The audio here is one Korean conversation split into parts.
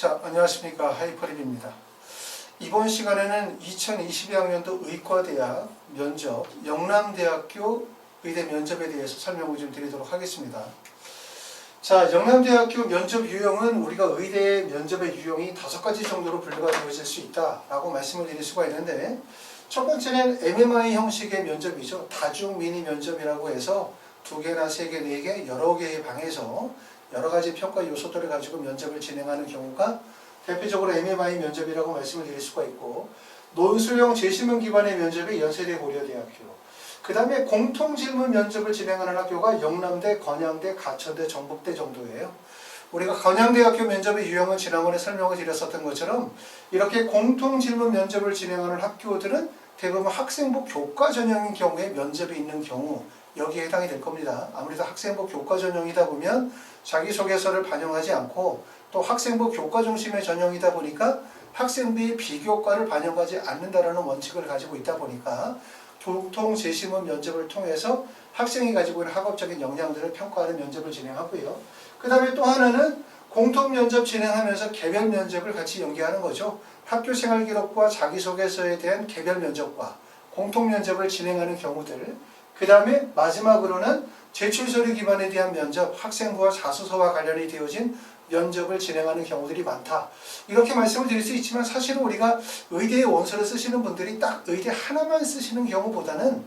자, 안녕하십니까. 하이퍼립입니다. 이번 시간에는 2022학년도 의과대학 면접, 영남대학교 의대 면접에 대해서 설명을 좀 드리도록 하겠습니다. 자, 영남대학교 면접 유형은 우리가 의대 면접의 유형이 5가지 정도로 분류가 되어질 수 있다라고 말씀을 드릴 수가 있는데, 첫 번째는 MMI 형식의 면접이죠. 다중 미니 면접이라고 해서 2개나 3개, 4개, 여러 개의 방에서 여러 가지 평가 요소들을 가지고 면접을 진행하는 경우가 대표적으로 MMI 면접이라고 말씀을 드릴 수가 있고, 논술형 재심문 기반의 면접이 연세대 고려대학교, 그 다음에 공통질문 면접을 진행하는 학교가 영남대, 건양대, 가천대, 전북대 정도예요. 우리가 건양대학교 면접의 유형은 지난번에 설명을 드렸었던 것처럼 이렇게 공통질문 면접을 진행하는 학교들은 대부분 학생부 교과 전형인 경우에 면접이 있는 경우 여기에 해당이 될 겁니다. 아무래도 학생부 교과 전형이다 보면 자기소개서를 반영하지 않고 또 학생부 교과 중심의 전형이다 보니까 학생부의 비교과를 반영하지 않는다는 원칙을 가지고 있다 보니까 공통 재심문 면접을 통해서 학생이 가지고 있는 학업적인 역량들을 평가하는 면접을 진행하고요. 그 다음에 또 하나는 공통 면접 진행하면서 개별 면접을 같이 연계하는 거죠. 학교 생활 기록과 자기소개서에 대한 개별 면접과 공통 면접을 진행하는 경우들, 그 다음에 마지막으로는 제출서류 기반에 대한 면접, 학생부와 자소서와 관련이 되어진 면접을 진행하는 경우들이 많다. 이렇게 말씀을 드릴 수 있지만 사실은 우리가 의대의 원서를 쓰시는 분들이 딱 의대 하나만 쓰시는 경우보다는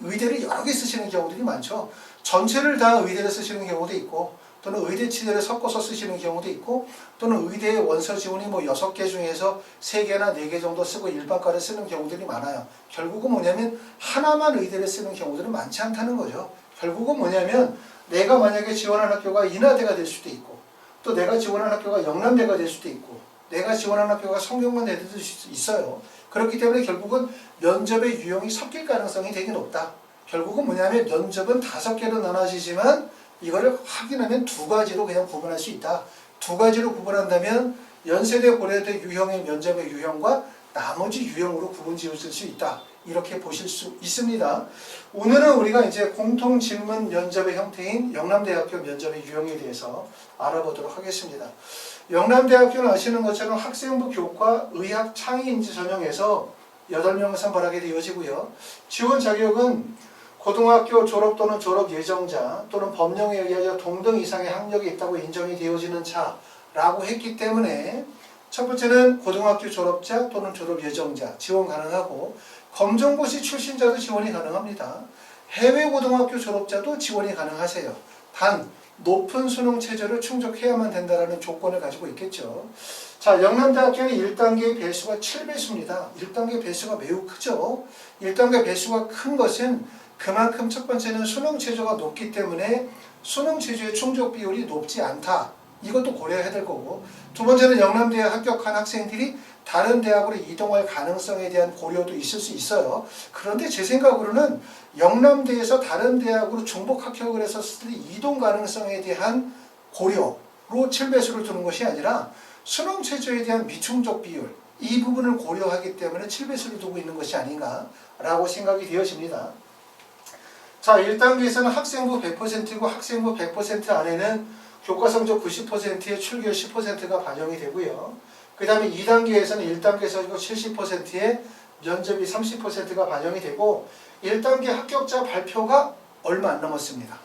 의대를 여러 개 쓰시는 경우들이 많죠. 전체를 다 의대를 쓰시는 경우도 있고, 또는 의대 치대를 섞어서 쓰시는 경우도 있고, 또는 의대의 원서 지원이 6개 중에서 3개나 4개 정도 쓰고 일반과를 쓰는 경우들이 많아요. 결국은 뭐냐면 하나만 의대를 쓰는 경우들은 많지 않다는 거죠. 결국은 뭐냐면 내가 만약에 지원한 학교가 인하대가 될 수도 있고, 또 내가 지원한 학교가 영남대가 될 수도 있고, 내가 지원한 학교가 성균관대가 될 수도 있어요. 그렇기 때문에 결국은 면접의 유형이 섞일 가능성이 되게 높다. 결국은 뭐냐면 면접은 5개로 나눠지지만 이거를 확인하면 2가지로 그냥 구분할 수 있다. 2가지로 구분한다면 연세대 고려대 유형의 면접의 유형과 나머지 유형으로 구분 지어질 수 있다. 이렇게 보실 수 있습니다. 오늘은 우리가 이제 공통 질문 면접의 형태인 영남대학교 면접의 유형에 대해서 알아보도록 하겠습니다. 영남대학교는 아시는 것처럼 학생부 교과 의학 창의인지 전형에서 8명을 선발하게 되어지고요. 지원 자격은 고등학교 졸업 또는 졸업 예정자 또는 법령에 의하여 동등 이상의 학력이 있다고 인정이 되어지는 자라고 했기 때문에 첫 번째는 고등학교 졸업자 또는 졸업 예정자 지원 가능하고, 검정고시 출신자도 지원이 가능합니다. 해외 고등학교 졸업자도 지원이 가능하세요. 단 높은 수능 체제를 충족해야만 된다는 조건을 가지고 있겠죠. 자, 영남대학교는 1단계 배수가 7배수입니다. 1단계 배수가 매우 크죠. 1단계 배수가 큰 것은 그만큼 첫 번째는 수능 체제가 높기 때문에 수능 체제의 충족 비율이 높지 않다. 이것도 고려해야 될 거고, 두 번째는 영남대에 합격한 학생들이 다른 대학으로 이동할 가능성에 대한 고려도 있을 수 있어요. 그런데 제 생각으로는 영남대에서 다른 대학으로 중복 합격을 했었을 때 이동 가능성에 대한 고려로 7배수를 두는 것이 아니라 수능 체제에 대한 미충족 비율, 이 부분을 고려하기 때문에 7배수를 두고 있는 것이 아닌가라고 생각이 되어집니다. 자, 1단계에서는 학생부 100%고 학생부 100% 안에는 교과성적 90%에 출결 10%가 반영이 되고요. 그 다음에 2단계에서는 1단계에서 70%에 면접이 30%가 반영이 되고, 1단계 합격자 발표가 얼마 안 남았습니다.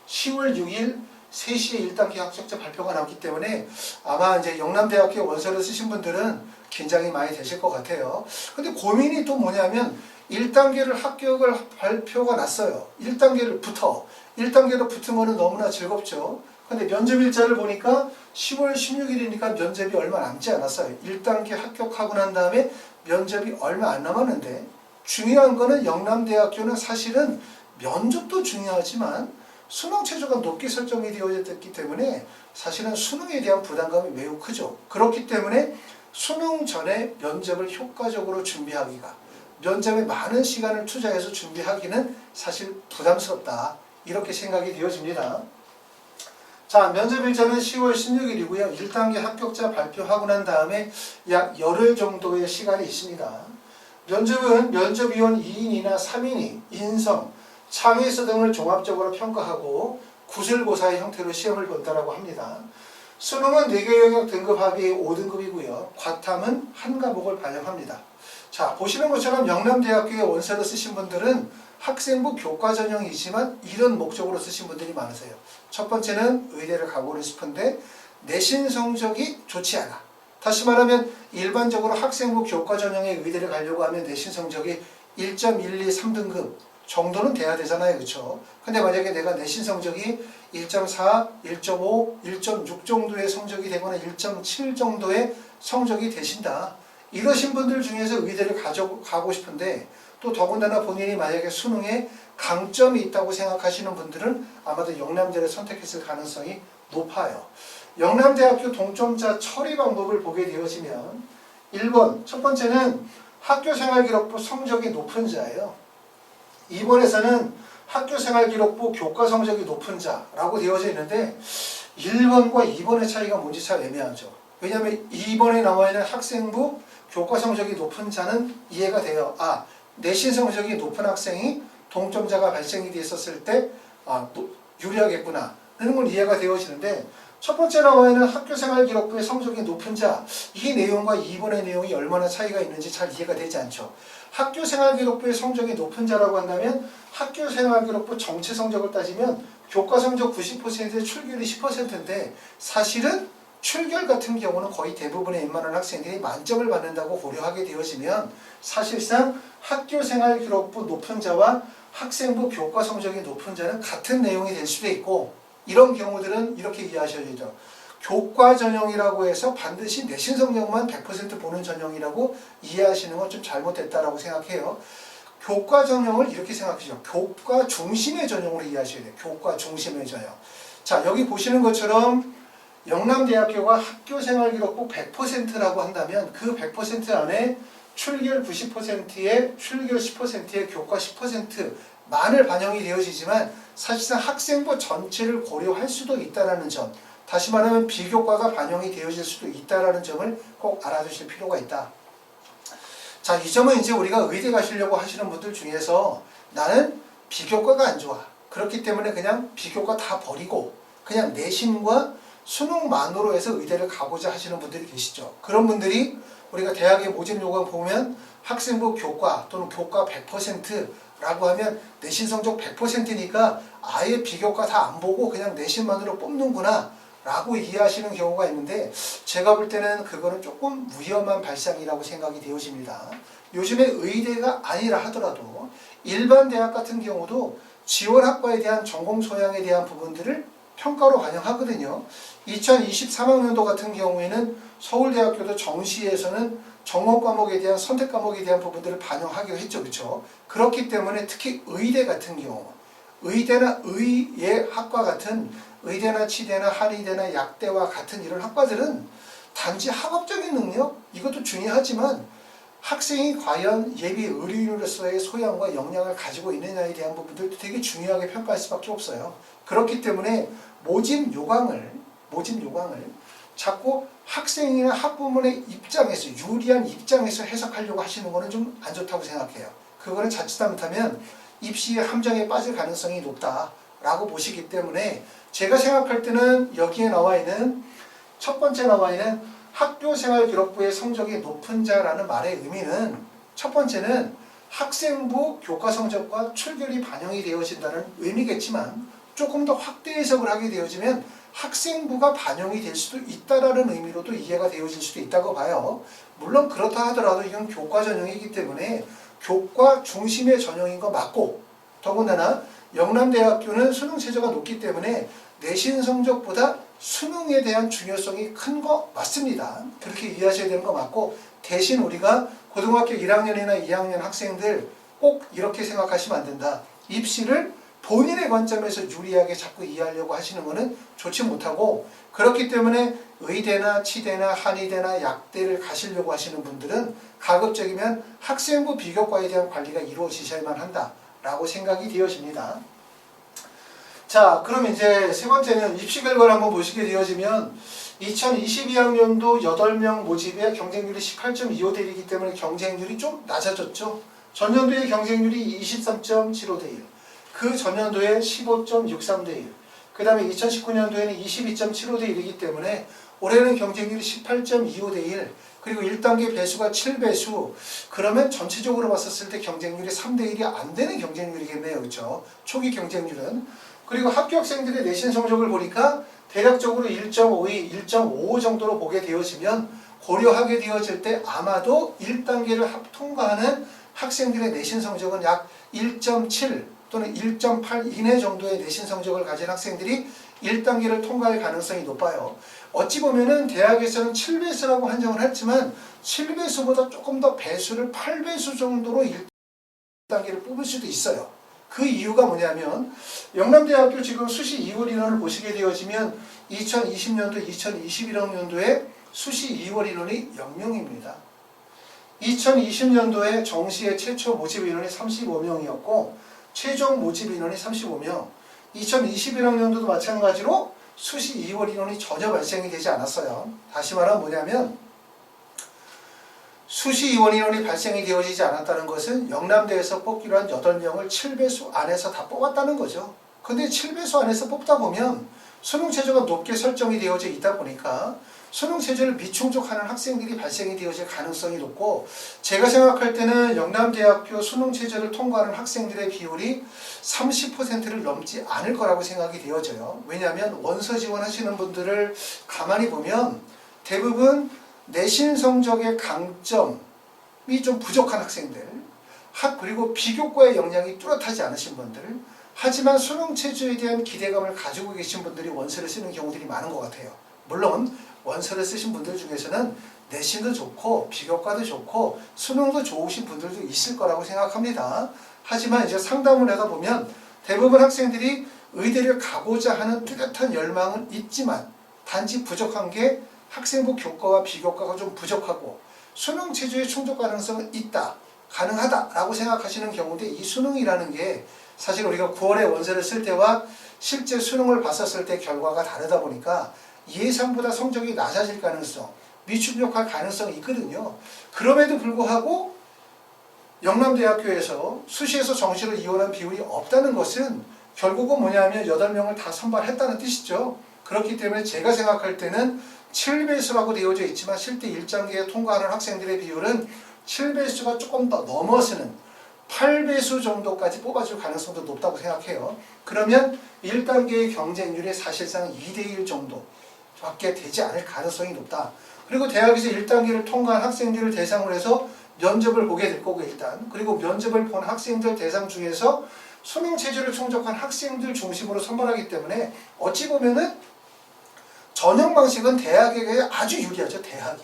10월 6일 3시에 1단계 합격자 발표가 남기 때문에 아마 이제 영남대학교 원서를 쓰신 분들은 긴장이 많이 되실 것 같아요. 근데 고민이 또 뭐냐면 1단계를 합격을 발표가 났어요. 1단계로 붙으면 너무나 즐겁죠. 근데 면접 일자를 보니까 10월 16일이니까 면접이 얼마 남지 않았어요. 1단계 합격하고 난 다음에 면접이 얼마 안 남았는데, 중요한 거는 영남대학교는 사실은 면접도 중요하지만 수능 체제가 높게 설정이 되어졌기 때문에 사실은 수능에 대한 부담감이 매우 크죠. 그렇기 때문에 수능 전에 면접을 효과적으로 준비하기가, 면접에 많은 시간을 투자해서 준비하기는 사실 부담스럽다. 이렇게 생각이 되어집니다. 자, 면접 일자는 10월 16일이고요. 1단계 합격자 발표하고 난 다음에 약 열흘 정도의 시간이 있습니다. 면접은 면접위원 2인이나 3인이 인성, 창의서 등을 종합적으로 평가하고 구술고사의 형태로 시험을 본다라고 합니다. 수능은 4개 영역 등급 합이 5등급이고요. 과탐은 한 과목을 반영합니다. 자, 보시는 것처럼 영남대학교에 원서를 쓰신 분들은 학생부 교과 전형이지만 이런 목적으로 쓰신 분들이 많으세요. 첫 번째는 의대를 가고 싶은데 내신 성적이 좋지 않아. 다시 말하면 일반적으로 학생부 교과 전형의 의대를 가려고 하면 내신 성적이 1.12, 3등급 정도는 돼야 되잖아요. 그렇죠? 근데 만약에 내가 내신 성적이 1.4, 1.5, 1.6 정도의 성적이 되거나 1.7 정도의 성적이 되신다. 이러신 분들 중에서 의대를 가고 싶은데 또 더군다나 본인이 만약에 수능에 강점이 있다고 생각하시는 분들은 아마도 영남대를 선택했을 가능성이 높아요. 영남대학교 동점자 처리 방법을 보게 되어지면 1번, 첫 번째는 학교생활기록부 성적이 높은 자예요. 2번에서는 학교생활기록부 교과 성적이 높은 자라고 되어져 있는데 1번과 2번의 차이가 뭔지 참 애매하죠. 왜냐하면 2번에 나와 있는 학생부 교과 성적이 높은 자는 이해가 돼요. 아, 내신 성적이 높은 학생이 동점자가 발생이 됐었을 때 유리하겠구나 하는 건 이해가 되어지는데 첫 번째 나와 있는 학교생활기록부의 성적이 높은 자, 이 내용과 2번의 내용이 얼마나 차이가 있는지 잘 이해가 되지 않죠. 학교생활기록부의 성적이 높은 자라고 한다면 학교생활기록부 전체 성적을 따지면 교과 성적 90%에 출결이 10%인데 사실은 출결 같은 경우는 거의 대부분의 웬만한 학생들이 만점을 받는다고 고려하게 되어지면 사실상 학교생활기록부 높은 자와 학생부 교과 성적이 높은 자는 같은 내용이 될 수도 있고 이런 경우들은 이렇게 이해하셔야죠. 교과 전형이라고 해서 반드시 내신 성적만 100% 보는 전형이라고 이해하시는 건 좀 잘못됐다라고 생각해요. 교과 전형을 이렇게 생각하시죠. 교과 중심의 전형으로 이해하셔야 돼요. 교과 중심의 전형. 자, 여기 보시는 것처럼 영남대학교가 학교생활기록부 100%라고 한다면 그 100% 안에 출결 90%에 출결 10%에 교과 10%만을 반영이 되어지지만 사실상 학생부 전체를 고려할 수도 있다는 점, 다시 말하면 비교과가 반영이 되어질 수도 있다는 점을 꼭 알아두실 필요가 있다. 자, 이 점은 이제 우리가 의대 가시려고 하시는 분들 중에서 나는 비교과가 안 좋아. 그렇기 때문에 그냥 비교과 다 버리고 그냥 내신과 수능만으로 해서 의대를 가고자 하시는 분들이 계시죠. 그런 분들이 우리가 대학의 모집 요강 보면 학생부 교과 또는 교과 100%라고 하면 내신 성적 100%니까 아예 비교과 다 안 보고 그냥 내신만으로 뽑는구나 라고 이해하시는 경우가 있는데 제가 볼 때는 그거는 조금 위험한 발상이라고 생각이 되어집니다. 요즘에 의대가 아니라 하더라도 일반 대학 같은 경우도 지원학과에 대한 전공 소양에 대한 부분들을 평가로 반영하거든요. 2023학년도 같은 경우에는 서울대학교도 정시에서는 전공 과목에 대한 선택 과목에 대한 부분들을 반영하기로 했죠. 그렇죠? 그렇기 때문에 특히 의대 같은 경우 의대나 의예 학과 같은 의대나 치대나 한의대나 약대와 같은 이런 학과들은 단지 학업적인 능력 이것도 중요하지만 학생이 과연 예비 의료인으로서의 소양과 역량을 가지고 있느냐에 대한 부분들도 되게 중요하게 평가할 수밖에 없어요. 그렇기 때문에 모집 요강을 자꾸 학생이나 학부모의 입장에서 유리한 입장에서 해석하려고 하시는 거는 좀 안 좋다고 생각해요. 그거는 자칫 잘못하면 입시의 함정에 빠질 가능성이 높다라고 보시기 때문에 제가 생각할 때는 여기에 나와 있는 첫 번째 나와 있는 학교생활기록부의 성적이 높은 자라는 말의 의미는 첫 번째는 학생부 교과 성적과 출결이 반영이 되어진다는 의미겠지만 조금 더 확대 해석을 하게 되어지면 학생부가 반영이 될 수도 있다라는 의미로도 이해가 되어질 수도 있다고 봐요. 물론 그렇다 하더라도 이건 교과 전형이기 때문에 교과 중심의 전형인 거 맞고 더군다나 영남대학교는 수능 체제가 높기 때문에 내신 성적보다 수능에 대한 중요성이 큰 거 맞습니다. 그렇게 이해하셔야 되는 거 맞고 대신 우리가 고등학교 1학년이나 2학년 학생들 꼭 이렇게 생각하시면 안 된다. 입시를 본인의 관점에서 유리하게 자꾸 이해하려고 하시는 것은 좋지 못하고 그렇기 때문에 의대나 치대나 한의대나 약대를 가시려고 하시는 분들은 가급적이면 학생부 비교과에 대한 관리가 이루어지셔야만 한다라고 생각이 되어집니다. 자, 그럼 이제 세 번째는 입시 결과를 한번 보시게 되어지면 2022학년도 8명 모집에 경쟁률이 18.25대 1이기 때문에 경쟁률이 좀 낮아졌죠. 전년도의 경쟁률이 23.75대 1, 그 전년도에 15.63대 1, 그 다음에 2019년도에는 22.75대 1이기 때문에 올해는 경쟁률이 18.25대 1, 그리고 1단계 배수가 7배수, 그러면 전체적으로 봤었을 때 경쟁률이 3대 1이 안 되는 경쟁률이겠네요. 그렇죠? 초기 경쟁률은. 그리고 합격생들의 내신 성적을 보니까 대략적으로 1.52, 1.55 정도로 보게 되어지면 고려하게 되어질 때 아마도 1단계를 통과하는 학생들의 내신 성적은 약 1.7 또는 1.8 이내 정도의 내신 성적을 가진 학생들이 1단계를 통과할 가능성이 높아요. 어찌 보면은 대학에서는 7배수라고 한정을 했지만 7배수보다 조금 더 배수를 8배수 정도로 1단계를 뽑을 수도 있어요. 그 이유가 뭐냐면 영남대학교 지금 수시 2월 인원을 보시게 되어지면 2020년도, 2021학년도에 수시 2월 인원이 0명입니다. 2020년도에 정시의 최초 모집 인원이 35명이었고 최종 모집 인원이 35명. 2021학년도도 마찬가지로 수시 2월 인원이 전혀 발생이 되지 않았어요. 다시 말하면 뭐냐면 수시 2월 인원이 발생이 되어지지 않았다는 것은 영남대에서 뽑기로 한 8명을 7배수 안에서 다 뽑았다는 거죠. 근데 7배수 안에서 뽑다 보면 수능 최저가 높게 설정이 되어져 있다 보니까 수능 최저를 미충족하는 학생들이 발생이 되어질 가능성이 높고, 제가 생각할 때는 영남대학교 수능 최저를 통과하는 학생들의 비율이 30%를 넘지 않을 거라고 생각이 되어져요. 왜냐하면 원서 지원하시는 분들을 가만히 보면 대부분 내신 성적의 강점이 좀 부족한 학생들, 그리고 비교과의 역량이 뚜렷하지 않으신 분들, 하지만 수능 체제에 대한 기대감을 가지고 계신 분들이 원서를 쓰는 경우들이 많은 것 같아요. 물론 원서를 쓰신 분들 중에서는 내신도 좋고 비교과도 좋고 수능도 좋으신 분들도 있을 거라고 생각합니다. 하지만 이제 상담을 하다 보면 대부분 학생들이 의대를 가고자 하는 뚜렷한 열망은 있지만 단지 부족한 게 학생부 교과와 비교과가 좀 부족하고 수능 체제의 충족 가능성은 있다, 가능하다라고 생각하시는 경우인데, 이 수능이라는 게 사실 우리가 9월에 원서를 쓸 때와 실제 수능을 봤었을 때 결과가 다르다 보니까 예상보다 성적이 낮아질 가능성, 미충족할 가능성이 있거든요. 그럼에도 불구하고 영남대학교에서 수시에서 정시로 이원한 비율이 없다는 것은 결국은 뭐냐면 8명을 다 선발했다는 뜻이죠. 그렇기 때문에 제가 생각할 때는 7배수라고 되어져 있지만 실제 1단계에 통과하는 학생들의 비율은 7배수가 조금 더 넘어서는 8배수 정도까지 뽑아줄 가능성도 높다고 생각해요. 그러면 1단계의 경쟁률이 사실상 2대1 정도밖에 되지 않을 가능성이 높다. 그리고 대학에서 1단계를 통과한 학생들을 대상으로 해서 면접을 보게 될 거고 일단, 그리고 면접을 본 학생들 대상 중에서 수능 체제를 충족한 학생들 중심으로 선발하기 때문에 어찌 보면은 전형 방식은 대학에게 아주 유리하죠. 대학이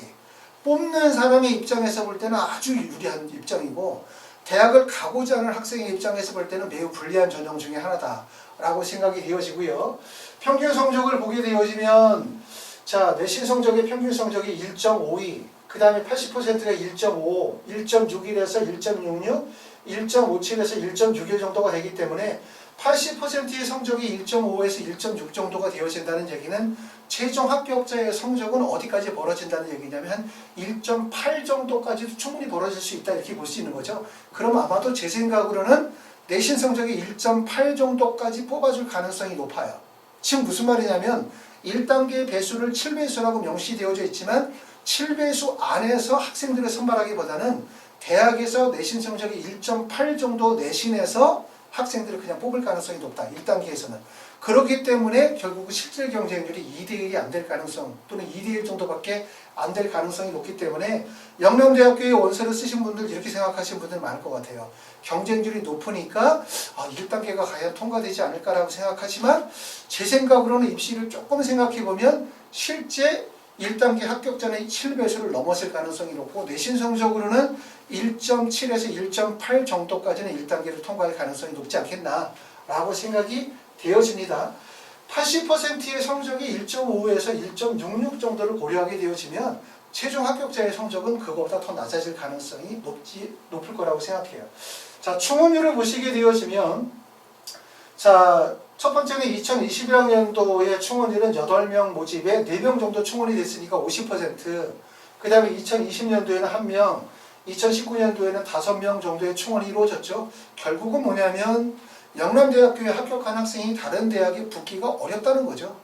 뽑는 사람의 입장에서 볼 때는 아주 유리한 입장이고, 대학을 가고자 하는 학생의 입장에서 볼 때는 매우 불리한 전형 중에 하나다라고 생각이 되어지고요. 평균 성적을 보게 되어지면 자, 내신 성적의 평균 성적이 1.52, 그 다음에 80%가 1.5, 1.61에서 1.66, 1.57에서 1.61 정도가 되기 때문에 80%의 성적이 1.5에서 1.6 정도가 되어진다는 얘기는 최종 합격자의 성적은 어디까지 벌어진다는 얘기냐면 한 1.8 정도까지도 충분히 벌어질 수 있다, 이렇게 볼 수 있는 거죠. 그럼 아마도 제 생각으로는 내신 성적이 1.8 정도까지 뽑아줄 가능성이 높아요. 지금 무슨 말이냐면 1단계 배수를 7배수라고 명시되어져 있지만 7배수 안에서 학생들을 선발하기보다는 대학에서 내신 성적이 1.8 정도 내신에서 학생들을 그냥 뽑을 가능성이 높다. 1단계에서는. 그렇기 때문에 결국 실질 경쟁률이 2대1이 안 될 가능성, 또는 2대1 정도밖에 안 될 가능성이 높기 때문에 영남대학교에 원서를 쓰신 분들 이렇게 생각하시는 분들 많을 것 같아요. 경쟁률이 높으니까 1단계가 과연 통과되지 않을까라고 생각하지만, 제 생각으로는 입시를 조금 생각해보면 실제 1단계 합격자는 7배수를 넘었을 가능성이 높고, 내신 성적으로는 1.7에서 1.8 정도까지는 1단계를 통과할 가능성이 높지 않겠나라고 생각이 되어집니다. 80%의 성적이 1.5에서 1.66 정도를 고려하게 되어지면 최종 합격자의 성적은 그거보다 더 낮아질 가능성이 높을 거라고 생각해요. 자, 충원율을 보시게 되어지면, 자, 첫 번째는 2021학년도의 충원율은 8명 모집에 4명 정도 충원이 됐으니까 50%, 그 다음에 2020년도에는 1명, 2019년도에는 5명 정도의 충원이 이루어졌죠. 결국은 뭐냐면 영남대학교에 합격한 학생이 다른 대학에 붙기가 어렵다는 거죠.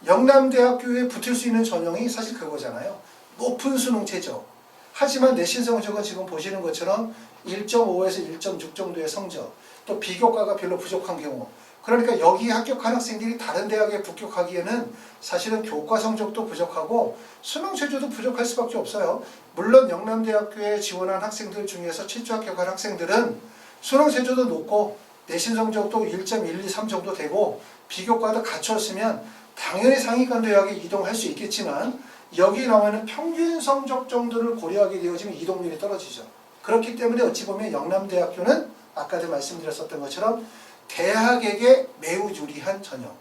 영남대학교에 붙을 수 있는 전형이 사실 그거잖아요. 높은 수능 최저. 하지만 내신 성적은 지금 보시는 것처럼 1.5에서 1.6 정도의 성적, 또 비교과가 별로 부족한 경우, 그러니까 여기 합격한 학생들이 다른 대학에 붙격하기에는 사실은 교과 성적도 부족하고 수능 최저도 부족할 수밖에 없어요. 물론 영남대학교에 지원한 학생들 중에서 최초 합격한 학생들은 수능 최저도 높고 내신 성적도 1.1, 2, 3 정도 되고 비교과도 갖췄으면 당연히 상위권 대학에 이동할 수 있겠지만 여기 나오는 평균 성적 정도를 고려하게 되어지면 이동률이 떨어지죠. 그렇기 때문에 어찌 보면 영남대학교는 아까도 말씀드렸었던 것처럼 대학에게 매우 유리한 전형,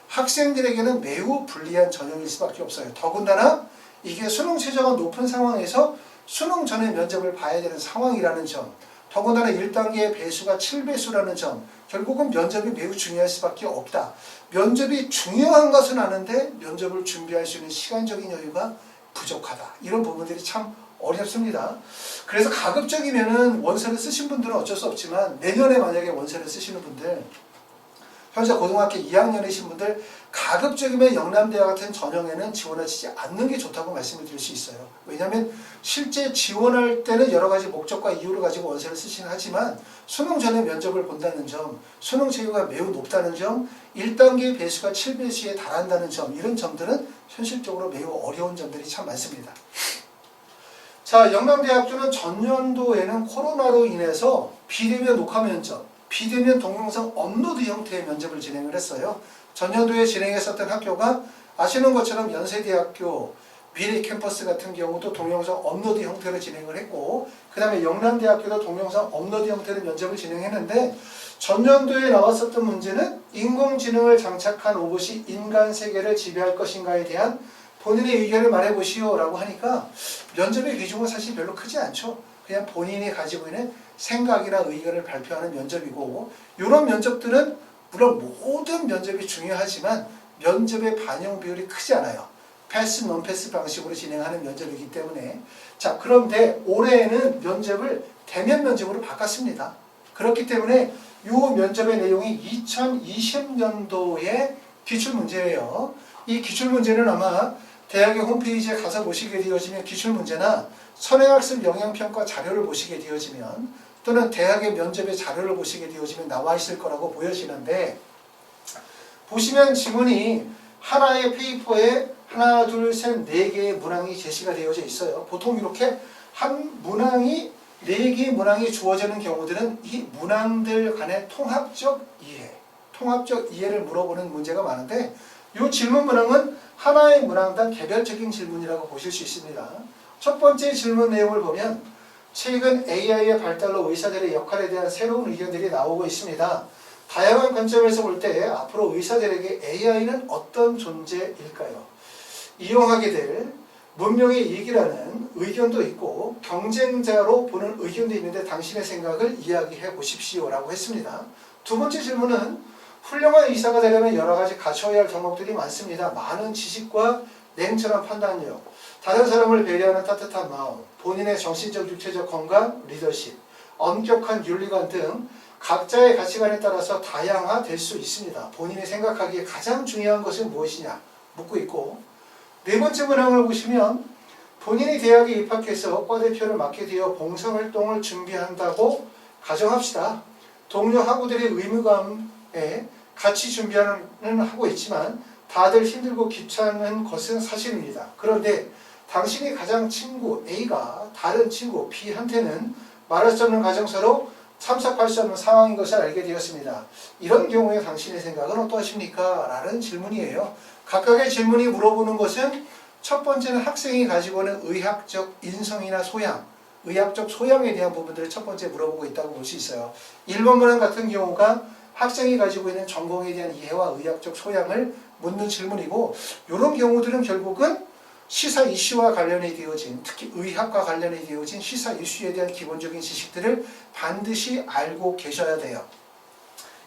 학생들에게는 매우 불리한 전형일 수밖에 없어요. 더군다나 이게 수능 최저가 높은 상황에서 수능 전에 면접을 봐야 되는 상황이라는 점, 더군다나 1단계의 배수가 7배수라는 점, 결국은 면접이 매우 중요할 수밖에 없다. 면접이 중요한 것은 아는데 면접을 준비할 수 있는 시간적인 여유가 부족하다. 이런 부분들이 참 어렵습니다. 그래서 가급적이면은 원서를 쓰신 분들은 어쩔 수 없지만 내년에 만약에 원서를 쓰시는 분들, 현재 고등학교 2학년이신 분들 가급적이면 영남대학 같은 전형에는 지원하시지 않는 게 좋다고 말씀을 드릴 수 있어요. 왜냐하면 실제 지원할 때는 여러 가지 목적과 이유를 가지고 원서를 쓰시긴 하지만 수능 전에 면접을 본다는 점, 수능 체계가 매우 높다는 점, 1단계 배수가 7배수에 달한다는 점, 이런 점들은 현실적으로 매우 어려운 점들이 참 많습니다. 자, 영남대학교는 전년도에는 코로나로 인해서 비대면 녹화 면접, 비대면 동영상 업로드 형태의 면접을 진행을 했어요. 전년도에 진행했었던 학교가 아시는 것처럼 연세대학교, 미래캠퍼스 같은 경우도 동영상 업로드 형태로 진행을 했고, 그 다음에 영남대학교도 동영상 업로드 형태로 면접을 진행했는데, 전년도에 나왔었던 문제는 인공지능을 장착한 로봇이 인간 세계를 지배할 것인가에 대한 본인의 의견을 말해보시오 라고 하니까 면접의 비중은 사실 별로 크지 않죠. 그냥 본인이 가지고 있는 생각이나 의견을 발표하는 면접이고, 이런 면접들은 물론 모든 면접이 중요하지만 면접의 반영 비율이 크지 않아요. 패스, 논패스 방식으로 진행하는 면접이기 때문에. 자, 그런데 올해에는 면접을 대면 면접으로 바꿨습니다. 그렇기 때문에 이 면접의 내용이 2020년도의 기출문제예요. 이 기출문제는 아마 대학의 홈페이지에 가서 보시게 되어지면 기출문제나 선행학습 영향평가 자료를 보시게 되어지면 또는 대학의 면접의 자료를 보시게 되어지면 나와 있을 거라고 보여지는데, 보시면 지문이 하나의 페이퍼에 하나, 둘, 셋, 네 개의 문항이 제시가 되어져 있어요. 보통 이렇게 한 문항이 4개의 문항이 주어지는 경우들은 이 문항들 간의 통합적 이해를 물어보는 문제가 많은데, 이 질문 문항은 하나의 문항당 개별적인 질문이라고 보실 수 있습니다. 첫 번째 질문 내용을 보면 최근 AI의 발달로 의사들의 역할에 대한 새로운 의견들이 나오고 있습니다. 다양한 관점에서 볼 때 앞으로 의사들에게 AI는 어떤 존재일까요? 이용하게 될 문명의 이익이라는 의견도 있고 경쟁자로 보는 의견도 있는데 당신의 생각을 이야기해 보십시오 라고 했습니다. 두 번째 질문은 훌륭한 의사가 되려면 여러 가지 갖춰야 할 덕목들이 많습니다. 많은 지식과 냉철한 판단력, 다른 사람을 배려하는 따뜻한 마음, 본인의 정신적, 육체적 건강, 리더십, 엄격한 윤리관 등 각자의 가치관에 따라서 다양화될 수 있습니다. 본인이 생각하기에 가장 중요한 것은 무엇이냐 묻고 있고, 네 번째 문항을 보시면 본인이 대학에 입학해서 과대표를 맡게 되어 봉사활동을 준비한다고 가정합시다. 동료 학우들의 의무감에 같이 준비하는 하고 있지만 다들 힘들고 귀찮은 것은 사실입니다. 그런데 당신이 가장 친구 A가 다른 친구 B한테는 말할 수 없는 가정사로 참석할 수 없는 상황인 것을 알게 되었습니다. 이런 경우에 당신의 생각은 어떠하십니까? 라는 질문이에요. 각각의 질문이 물어보는 것은 첫 번째는 학생이 가지고 있는 의학적 인성이나 소양, 의학적 소양에 대한 부분들을 첫 번째 물어보고 있다고 볼 수 있어요. 1번 문항 같은 경우가 학생이 가지고 있는 전공에 대한 이해와 의학적 소양을 묻는 질문이고, 이런 경우들은 결국은 시사 이슈와 관련이 되어진, 특히 의학과 관련이 되어진 시사 이슈에 대한 기본적인 지식들을 반드시 알고 계셔야 돼요.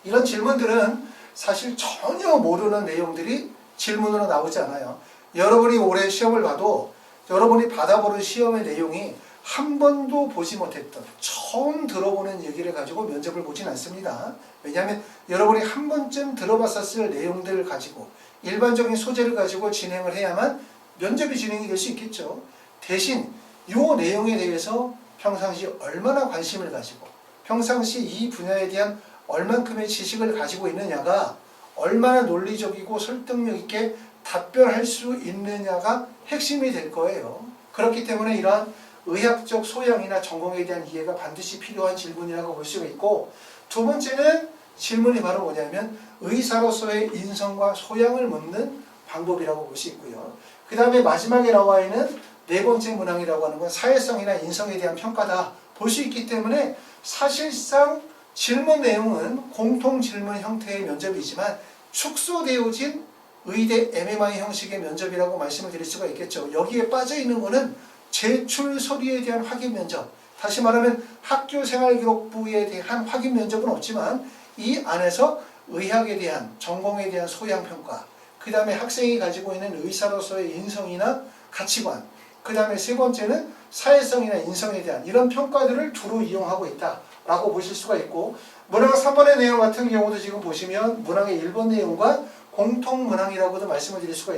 이런 질문들은 사실 전혀 모르는 내용들이 질문으로 나오지 않아요. 여러분이 올해 시험을 봐도 여러분이 받아보는 시험의 내용이 한 번도 보지 못했던 처음 들어보는 얘기를 가지고 면접을 보진 않습니다. 왜냐하면 여러분이 한 번쯤 들어봤었을 내용들을 가지고 일반적인 소재를 가지고 진행을 해야만 면접이 진행이 될 수 있겠죠. 대신 이 내용에 대해서 평상시 얼마나 관심을 가지고 평상시 이 분야에 대한 얼만큼의 지식을 가지고 있느냐가 얼마나 논리적이고 설득력 있게 답변할 수 있느냐가 핵심이 될 거예요. 그렇기 때문에 이러한 의학적 소양이나 전공에 대한 이해가 반드시 필요한 질문이라고 볼 수가 있고, 두 번째는 질문이 바로 뭐냐면 의사로서의 인성과 소양을 묻는 방법이라고 볼 수 있고요. 그 다음에 마지막에 나와 있는 네 번째 문항이라고 하는 건 사회성이나 인성에 대한 평가다 볼 수 있기 때문에 사실상 질문 내용은 공통 질문 형태의 면접이지만 축소되어진 의대 MMI 형식의 면접이라고 말씀을 드릴 수가 있겠죠. 여기에 빠져 있는 거는 제출 서류에 대한 확인 면접, 다시 말하면 학교생활기록부에 대한 확인 면접은 없지만 이 안에서 의학에 대한 전공에 대한 소양평가, 그 다음에 학생이 가지고 있는 의사로서의 인성이나 가치관, 그 다음에 세 번째는 사회성이나 인성에 대한 이런 평가들을 주로 이용하고 있다라고 보실 수가 있고, 문항 3번의 내용 같은 경우도 지금 보시면 문항의 1번 내용과 공통 문항이라고도 말씀을 드릴 수가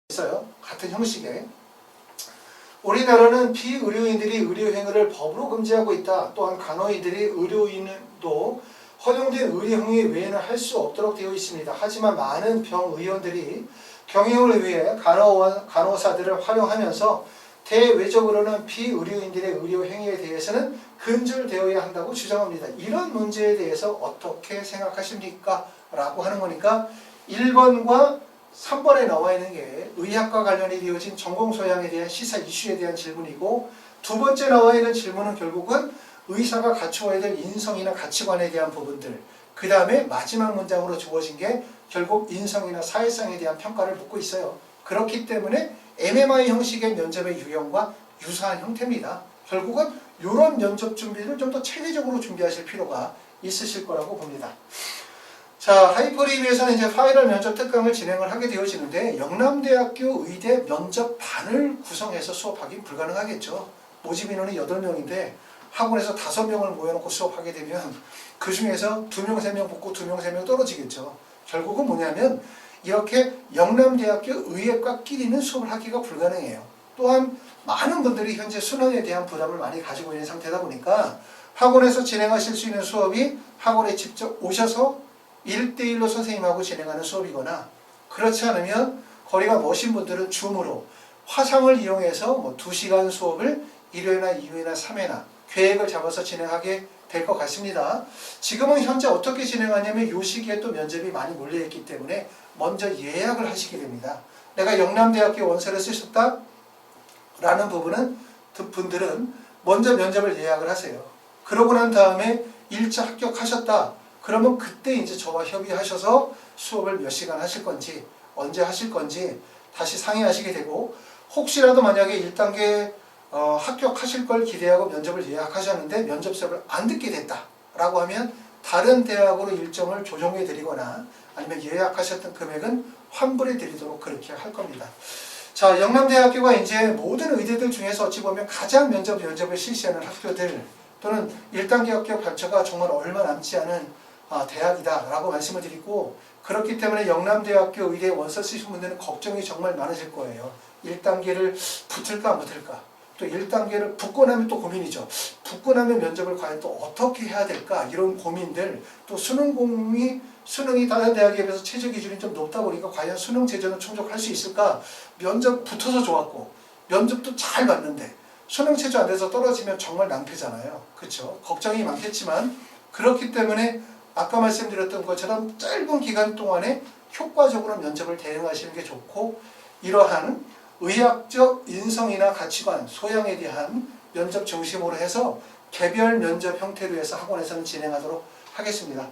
있어요. 같은 형식의. 우리나라는 비의료인들이 의료행위를 법으로 금지하고 있다. 또한 간호인들이 의료인도 허용된 의료행위 외에는 할 수 없도록 되어 있습니다. 하지만 많은 병의원들이 경영을 위해 간호사들을 활용하면서 대외적으로는 비의료인들의 의료행위에 대해서는 금지되어야 한다고 주장합니다. 이런 문제에 대해서 어떻게 생각하십니까? 라고 하는 거니까 1번과 3번에 나와 있는 게 의학과 관련이 되어진 전공소양에 대한 시사 이슈에 대한 질문이고, 두 번째 나와 있는 질문은 결국은 의사가 갖추어야 될 인성이나 가치관에 대한 부분들, 그 다음에 마지막 문장으로 주어진 게 결국 인성이나 사회성에 대한 평가를 묻고 있어요. 그렇기 때문에 MMI 형식의 면접의 유형과 유사한 형태입니다. 결국은 이런 면접 준비를 좀 더 체계적으로 준비하실 필요가 있으실 거라고 봅니다. 자, 하이퍼리뷰에서는 이제 파이널 면접 특강을 진행을 하게 되어지는데 영남대학교 의대 면접반을 구성해서 수업하기 불가능하겠죠. 모집 인원이 8명인데 학원에서 5명을 모여놓고 수업하게 되면 그 중에서 2명, 3명 붙고 2명, 3명 떨어지겠죠. 결국은 뭐냐면 이렇게 영남대학교 의예과끼리는 수업을 하기가 불가능해요. 또한 많은 분들이 현재 수능에 대한 부담을 많이 가지고 있는 상태다 보니까 학원에서 진행하실 수 있는 수업이 학원에 직접 오셔서 1대1로 선생님하고 진행하는 수업이거나, 그렇지 않으면 거리가 먼신 분들은 줌으로 화상을 이용해서 뭐 2시간 수업을 1회나 2회나 3회나 계획을 잡아서 진행하게 될 것 같습니다. 지금은 현재 어떻게 진행하냐면 이 시기에 또 면접이 많이 몰려있기 때문에 먼저 예약을 하시게 됩니다. 내가 영남대학교 원서를 쓰셨다 라는 분들은 먼저 면접을 예약을 하세요. 그러고 난 다음에 1차 합격하셨다 그러면 그때 이제 저와 협의하셔서 수업을 몇 시간 하실 건지 언제 하실 건지 다시 상의하시게 되고, 혹시라도 만약에 1단계 합격하실 걸 기대하고 면접을 예약하셨는데 면접 수업을 안 듣게 됐다라고 하면 다른 대학으로 일정을 조정해 드리거나 아니면 예약하셨던 금액은 환불해 드리도록 그렇게 할 겁니다. 자, 영남대학교가 이제 모든 의대들 중에서 어찌 보면 가장 면접을 실시하는 학교들 또는 1단계 합격 발표가 정말 얼마 남지 않은 대학이다라고 말씀을 드리고, 그렇기 때문에 영남대학교 의대 원서 쓰신 분들은 걱정이 정말 많으실 거예요. 1단계를 붙을까 안 붙을까, 또 1단계를 붙고 나면 또 고민이죠. 붙고 나면 면접을 과연 또 어떻게 해야 될까, 이런 고민들, 또 수능이 다른 대학에 비해서 최저 기준이 좀 높다 보니까 과연 수능 제도는 충족할 수 있을까, 면접 붙어서 좋았고 면접도 잘 봤는데 수능 최저 안 돼서 떨어지면 정말 낭패잖아요. 그렇죠? 걱정이 많겠지만, 그렇기 때문에 아까 말씀드렸던 것처럼 짧은 기간 동안에 효과적으로 면접을 대응하시는 게 좋고, 이러한 의학적 인성이나 가치관, 소양에 대한 면접 중심으로 해서 개별 면접 형태로 해서 학원에서는 진행하도록 하겠습니다.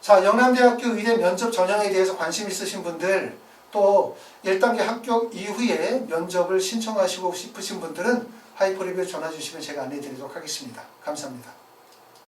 자, 영남대학교 의대 면접 전형에 대해서 관심 있으신 분들, 또 1단계 합격 이후에 면접을 신청하시고 싶으신 분들은 하이퍼리뷰에 전화 주시면 제가 안내해 드리도록 하겠습니다. 감사합니다.